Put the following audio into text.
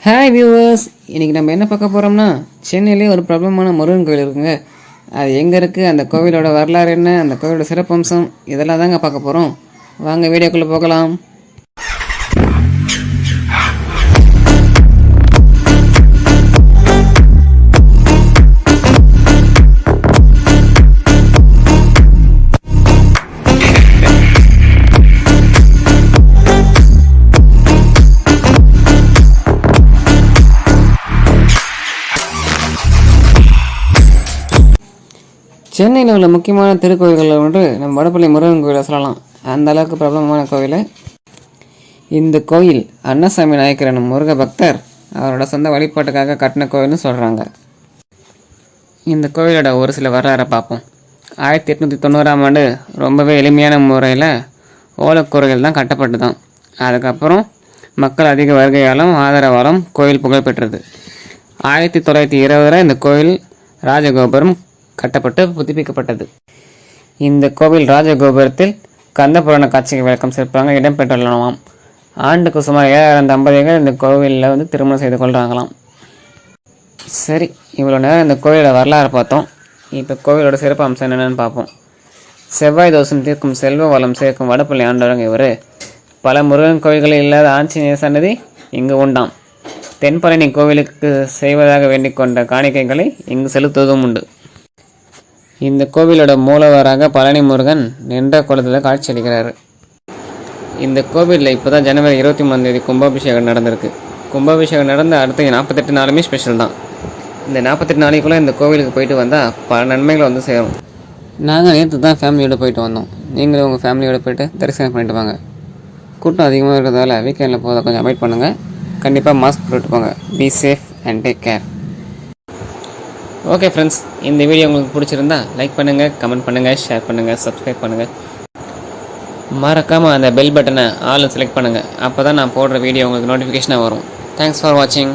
Hi viewers, இன்றைக்கி நம்ம என்ன பார்க்க போகிறோம்னா சென்னையிலே ஒரு பிரபலமான முருகன் கோவில் இருக்குங்க. அது எங்கே இருக்குது, அந்த கோவிலோட வரலாறு என்ன, அந்த கோவிலோட சிறப்பம்சம் இதெல்லாம் தாங்க பார்க்க போகிறோம். வாங்க வீடியோக்குள்ளே போகலாம். சென்னையில் உள்ள முக்கியமான திருக்கோயில்களில் ஒன்று நம்ம வடபள்ளி முருகன் கோயிலை சொல்லலாம். அந்த அளவுக்கு பிரபலமான கோவில் இந்த கோயில். அன்னசாமி நாயக்கர் எனும் முருக பக்தர் அவரோட சொந்த வழிபாட்டுக்காக கட்டின கோயில்னு சொல்கிறாங்க. இந்த கோயிலோட ஒரு சில வரலாறை பார்ப்போம். 1890ஆம் ஆண்டு ரொம்பவே எளிமையான முறையில் ஓலக்கூரைகள் தான் கட்டப்பட்டு தான். அதுக்கப்புறம் மக்கள் அதிக வருகையாலும் ஆதரவாலும் கோயில் புகழ்பெற்றது. 1920 இந்த கோயில் ராஜகோபுரம் கட்டப்பட்டு புதுப்பிக்கப்பட்டது. இந்த கோவில் ராஜகோபுரத்தில் கந்தபுராண காட்சிகள் விளக்கம் சிறப்பாக இடம்பெற்றுள்ளனவாம். ஆண்டுக்கு சுமார் 7000 தம்பதிகள் இந்த கோவிலில் திருமணம் செய்து கொள்கிறாங்களாம். சரி, இவ்வளோ நேரம் இந்த கோவிலோட வரலாறு பார்த்தோம். இப்போ கோவிலோட சிறப்பு அம்சம் என்னென்னு பார்ப்போம். செவ்வாய் தோஷம் தீர்க்கும் செல்வ வளம் சேர்க்கும் வடபள்ளி ஆண்டவங்க இவர். பல முருகன் கோவில்களில் இல்லாத ஆஞ்சநேயர் சன்னதி இங்கு உண்டாம். தென்பழனி கோவிலுக்கு செய்வதாக வேண்டிக் கொண்ட காணிக்கைகளை இங்கு செலுத்துவதும் உண்டு. இந்த கோவிலோட மூலவராக பழனி முருகன் நின்ற கோலத்தில் காட்சியளிக்கிறார். இந்த கோவிலில் இப்போ தான் ஜனவரி 23 கும்பாபிஷேகம் நடந்திருக்கு. கும்பாபிஷேகம் நடந்த அடுத்த 48 நாளுமே ஸ்பெஷல் தான். இந்த 48 நாளைக்குள்ளே இந்த கோவிலுக்கு போயிட்டு வந்தால் பல நன்மைகள் சேரும். நாங்கள் நேற்று தான் ஃபேமிலியோடு போயிட்டு வந்தோம். நீங்களும் உங்கள் ஃபேமிலியோடு போயிட்டு தரிசனம் பண்ணிட்டு வாங்க. கூட்டம் அதிகமாக இருக்கிறதால வீக்கெண்டில் போகிறத கொஞ்சம் அவாய்ட் பண்ணுங்கள். கண்டிப்பாக மாஸ்க் போட்டு போங்க. Be safe and take care. Okay friends, இந்த வீடியோ உங்களுக்கு பிடிச்சிருந்தா லைக் பண்ணுங்கள், கமெண்ட் பண்ணுங்கள், ஷேர் பண்ணுங்கள், சப்ஸ்கிரைப் பண்ணுங்கள். மறக்காமல் அந்த பெல் பட்டனை ஆல் செலக்ட் பண்ணுங்கள். அப்போ தான் நான் போடுற வீடியோ உங்களுக்கு நோட்டிஃபிகேஷனாக வரும். தேங்க்ஸ் ஃபார் வாட்சிங்.